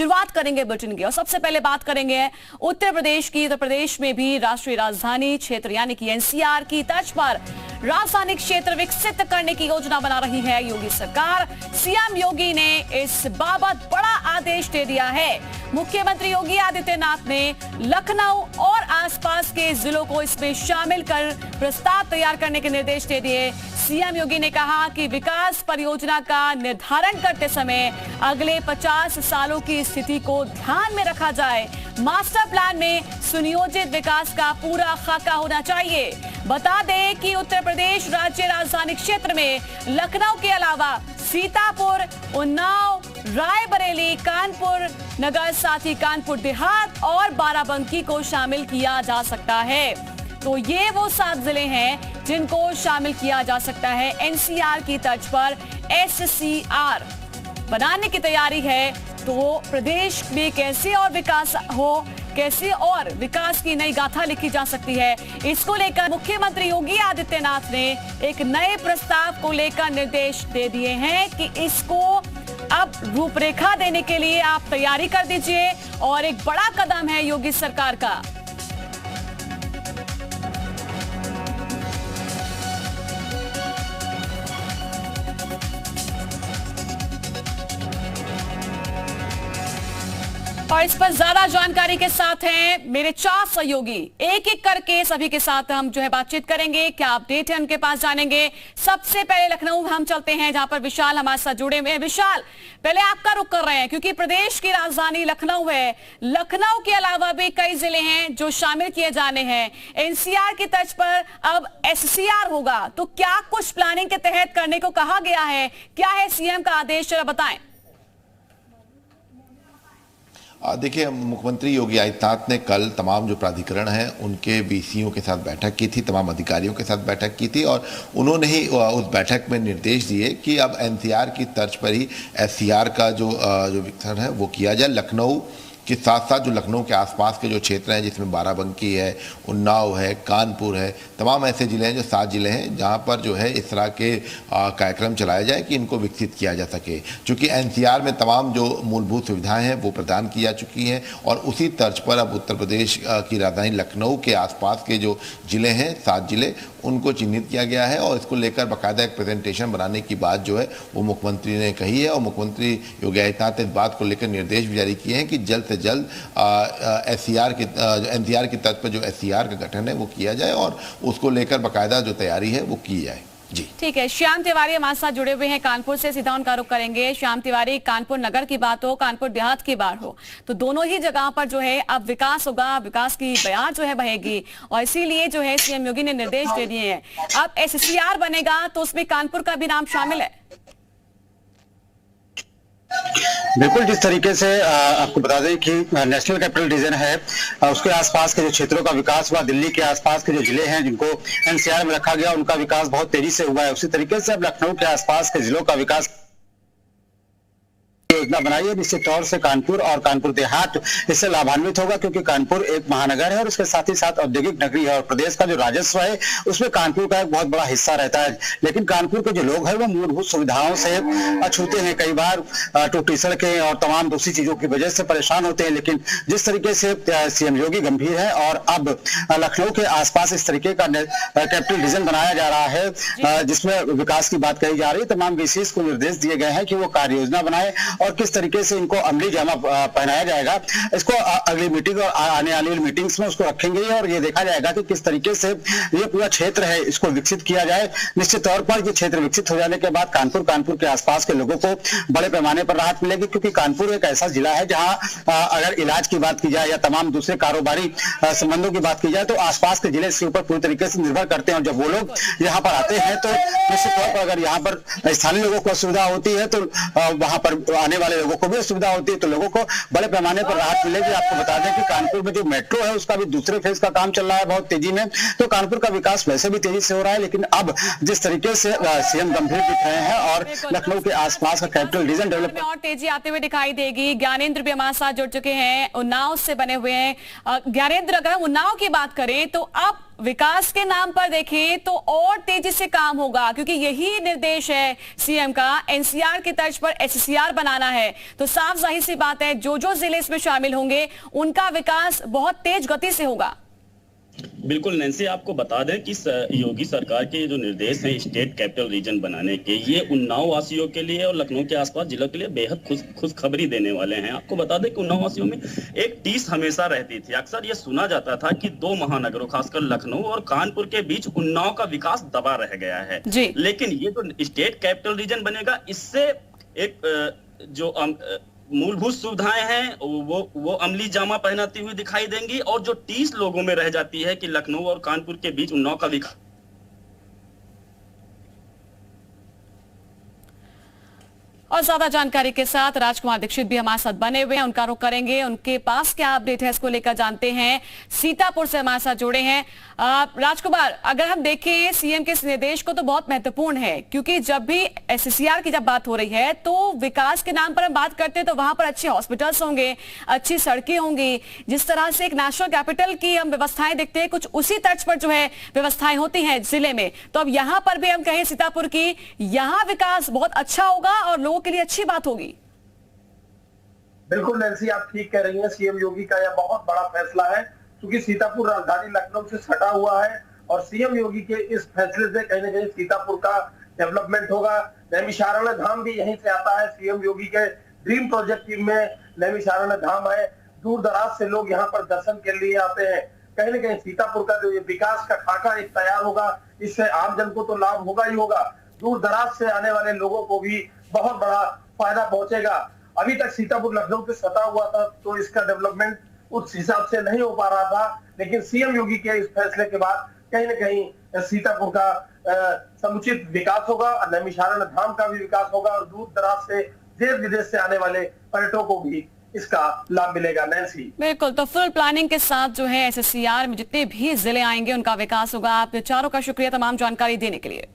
शुरुआत करेंगे बुलेटिन की और सबसे पहले बात करेंगे उत्तर प्रदेश की। उत्तर प्रदेश में भी राष्ट्रीय राजधानी क्षेत्र यानी कि एनसीआर की तर्ज पर राजधानी क्षेत्र विकसित करने की योजना बना रही है योगी सरकार। सीएम योगी ने इस बाबत बड़ा आदेश दे दिया है। मुख्यमंत्री योगी आदित्यनाथ ने लखनऊ और आसपास के जिलों को इसमें शामिल कर प्रस्ताव तैयार करने के निर्देश दे दिए। सीएम योगी ने कहा कि विकास परियोजना का निर्धारण करते समय अगले 50 सालों की स्थिति को ध्यान में रखा जाए। मास्टर प्लान में सुनियोजित विकास का पूरा खाका होना चाहिए। बता दें कि उत्तर प्रदेश राज्य राजधानी क्षेत्र में लखनऊ के अलावा सीतापुर, उन्नाव, रायबरेली, कानपुर नगर, साथ ही कानपुर देहात और बाराबंकी को शामिल किया जा सकता है। तो ये वो 7 जिले हैं जिनको शामिल किया जा सकता है। एनसीआर की तर्ज पर एससीआर बनाने की तैयारी है। तो प्रदेश में कैसे और विकास हो, कैसे और विकास की नई गाथा लिखी जा सकती है, इसको लेकर मुख्यमंत्री योगी आदित्यनाथ ने एक नए प्रस्ताव को लेकर निर्देश दे दिए हैं कि इसको अब रूपरेखा देने के लिए आप तैयारी कर दीजिए। और एक बड़ा कदम है योगी सरकार का। और इस पर ज्यादा जानकारी के साथ हैं मेरे 4 सहयोगी। एक एक करके सभी के साथ हम जो है बातचीत करेंगे, क्या अपडेट है उनके पास जानेंगे। सबसे पहले लखनऊ हम चलते हैं जहां पर विशाल हमारे साथ जुड़े हुए हैं। विशाल, पहले आपका रुख कर रहे हैं क्योंकि प्रदेश की राजधानी लखनऊ है। लखनऊ के अलावा भी कई जिले हैं जो शामिल किए जाने हैं। एनसीआर की तर्ज पर अब एससीआर होगा, तो क्या कुछ प्लानिंग के तहत करने को कहा गया है? क्या है सीएम का आदेश, जरा बताएं। देखिए, मुख्यमंत्री योगी आदित्यनाथ ने कल तमाम जो प्राधिकरण हैं उनके वीसीओ के साथ बैठक की थी, तमाम अधिकारियों के साथ बैठक की थी और उन्होंने ही उस बैठक में निर्देश दिए कि अब एनसीआर की तर्ज पर ही एससीआर का जो विकसन है वो किया जाए। लखनऊ के साथ साथ जो लखनऊ के आसपास के जो क्षेत्र हैं जिसमें बाराबंकी है, उन्नाव है, कानपुर है, तमाम ऐसे ज़िले हैं जो 7 ज़िले हैं जहां पर जो है इस तरह के कार्यक्रम चलाए जाए कि इनको विकसित किया जा सके। चूँकि एनसीआर में तमाम जो मूलभूत सुविधाएं हैं वो प्रदान की जा चुकी हैं और उसी तर्ज पर अब उत्तर प्रदेश की राजधानी लखनऊ के आसपास के जो ज़िले हैं 7 ज़िले उनको चिन्हित किया गया है और इसको लेकर बाकायदा एक प्रेजेंटेशन बनाने की बात जो है वो मुख्यमंत्री ने कही है। और मुख्यमंत्री योगी आदित्यनाथ ने इस बात को लेकर निर्देश भी जारी किए हैं कि जल्द से जल्द एनसीआर की तर्ज पर जो एससीआर का गठन है वो किया जाए और उसको लेकर बाकायदा जो तैयारी है वो की जाए। जी ठीक है। श्याम तिवारी हमारे साथ जुड़े हुए हैं कानपुर से, सीधा उनका रुख करेंगे। श्याम तिवारी, कानपुर नगर की बात हो, कानपुर देहात की बात हो, तो दोनों ही जगह पर जो है अब विकास होगा, विकास की बयार जो है बहेगी और इसीलिए जो है सीएम योगी ने निर्देश दे दिए हैं। अब एससीआर बनेगा तो उसमें कानपुर का भी नाम शामिल है। बिल्कुल, जिस तरीके से आपको बता दें कि नेशनल कैपिटल रीजन है, उसके आसपास के जो क्षेत्रों का विकास हुआ, दिल्ली के आसपास के जो जिले हैं जिनको एनसीआर में रखा गया उनका विकास बहुत तेजी से हुआ है। उसी तरीके से अब लखनऊ के आसपास के जिलों का विकास योजना बनाई है। निश्चित तौर से कानपुर और कानपुर देहात इससे लाभान्वित होगा क्योंकि कानपुर एक महानगर है और उसके साथ ही साथ औद्योगिक नगरी है और प्रदेश का जो राजस्व है उसमें कानपुर का एक बहुत बड़ा हिस्सा रहता है। लेकिन कानपुर के जो लोग हैं वो मूलभूत सुविधाओं से अछूते हैं, कई बार टूटी सड़कें और तमाम दूसरी चीजों की वजह से परेशान होते हैं। लेकिन जिस तरीके से सीएम योगी गंभीर है और अब लखनऊ के आसपास इस तरीके का कैपिटल रीजन बनाया जा रहा है जिसमें विकास की बात कही जा रही है, तमाम वीसीज को निर्देश दिए गए हैं कि वो कार्य योजना बनाए और किस तरीके से इनको अमली जामा पहनाया जाएगा। इसको अगली मीटिंग और आने वाली मीटिंग्स में उसको रखेंगे और ये देखा जाएगा कि किस तरीके से ये पूरा क्षेत्र है इसको विकसित किया जाए। निश्चित तौर पर ये क्षेत्र विकसित हो जाने के बाद कानपुर के आसपास के लोगों को बड़े पैमाने पर राहत मिलेगी क्योंकि कानपुर एक ऐसा जिला है जहां अगर इलाज की बात की जाए या तमाम दूसरे कारोबारी संबंधों की बात की जाए तो आसपास के जिले इसके ऊपर पूरी तरीके से निर्भर करते हैं और जब वो लोग यहाँ पर आते हैं तो निश्चित तौर पर अगर यहाँ पर स्थानीय लोगों को असुविधा होती है तो वहां पर आने वाले लोगों को भी असुविधा होती है तो लोगों को बड़े पैमाने पर राहत मिलेगी। आपको बता दें कि कानपुर में जो मेट्रो है उसका भी दूसरे फेज का काम चल रहा है बहुत तेजी में, तो कानपुर का विकास वैसे भी तेजी से हो रहा है। लेकिन अब जिस तरीके से सीएम गंभीर दिख रहे हैं और लखनऊ के आसपास का कैपिटल रीजन डेवलप और तेजी आते हुए दिखाई देगी। ज्ञानेंद्र भी हमारे साथ जुड़ चुके हैं, उन्नाव से बने हुए हैं। ज्ञानेंद्र, अगर हम उन्नाव की बात करें तो अब विकास के नाम पर देखें तो और तेजी से काम होगा, क्योंकि यही निर्देश है सीएम का, एनसीआर की तर्ज पर एचसीआर बनाना है। तो साफ जाहिर सी बात है जो जो जिले इसमें शामिल होंगे उनका विकास बहुत तेज गति से होगा। बिल्कुल नैन्सी, आपको बता दें कि योगी सरकार के जो निर्देश हैं स्टेट कैपिटल रीजन बनाने के, ये उन्नाव वासियों के लिए और लखनऊ के आसपास जिलों के लिए बेहद खुशखबरी देने वाले हैं। आपको बता दें कि उन्नाव वासियों में एक टीस हमेशा रहती थी। अक्सर ये सुना जाता था कि दो महानगरों खासकर लखनऊ और कानपुर के बीच उन्नाव का विकास दबा रह गया है। लेकिन ये जो स्टेट कैपिटल रीजन बनेगा, इससे एक जो मूलभूत सुविधाएं हैं वो अमली जामा पहनाती हुई दिखाई देंगी, और जो 30 लोगों में रह जाती है कि लखनऊ और कानपुर के बीच उन्नाव का विकास। और ज्यादा जानकारी के साथ राजकुमार दीक्षित भी हमारे साथ बने हुए हैं, उनका रुख करेंगे, उनके पास क्या अपडेट है इसको लेकर जानते हैं। सीतापुर से हमारे साथ जुड़े हैं राजकुमार। अगर हम देखें सीएम के इस निर्देश को तो बहुत महत्वपूर्ण है, क्योंकि जब भी एससीआर की जब बात हो रही है तो विकास के नाम पर हम बात करते हैं तो वहां पर अच्छे हॉस्पिटल्स होंगे, अच्छी सड़कें होंगी। जिस तरह से एक नेशनल कैपिटल की हम व्यवस्थाएं देखते हैं, कुछ उसी तर्ज पर जो है व्यवस्थाएं होती हैं जिले में। तो अब यहाँ पर भी हम कहें सीतापुर की, यहाँ विकास बहुत अच्छा होगा और लोगों के लिए अच्छी बात होगी। बिल्कुल नैन्सी, आप ठीक कह रही हैं। सीएम योगी का यह बहुत बड़ा फैसला है, क्योंकि सीतापुर राजधानी लखनऊ से सटा हुआ है और सीएम योगी के इस फैसले से कहीं ना कहीं सीतापुर का डेवलपमेंट होगा। नैमिषारण्य धाम भी यहीं से आता है। सीएम योगी के ड्रीम प्रोजेक्ट टीम में नैमिषारण्य धाम है। दूर दराज से लोग यहाँ पर दर्शन के लिए आते हैं। कहीं ना कहीं सीतापुर का जो ये विकास का खाका एक तैयार होगा, इससे आम जन को तो लाभ होगा ही होगा, दूर दराज से आने वाले लोगों को भी बहुत बड़ा फायदा पहुंचेगा। अभी तक सीतापुर लखनऊ पे सटा हुआ था तो इसका डेवलपमेंट उस हिसाब से नहीं हो पा रहा था, लेकिन सीएम योगी के इस फैसले के बाद कहीं ना कहीं सीतापुर का समुचित विकास होगा और नैमिषारण्य धाम का भी विकास होगा और दूर दराज से देश विदेश से आने वाले पर्यटकों को भी इसका लाभ मिलेगा। नैन्सी, बिल्कुल, तो फुल प्लानिंग के साथ जो है एससीआर में जितने भी जिले आएंगे उनका विकास होगा। आप चारों का शुक्रिया तमाम जानकारी देने के लिए।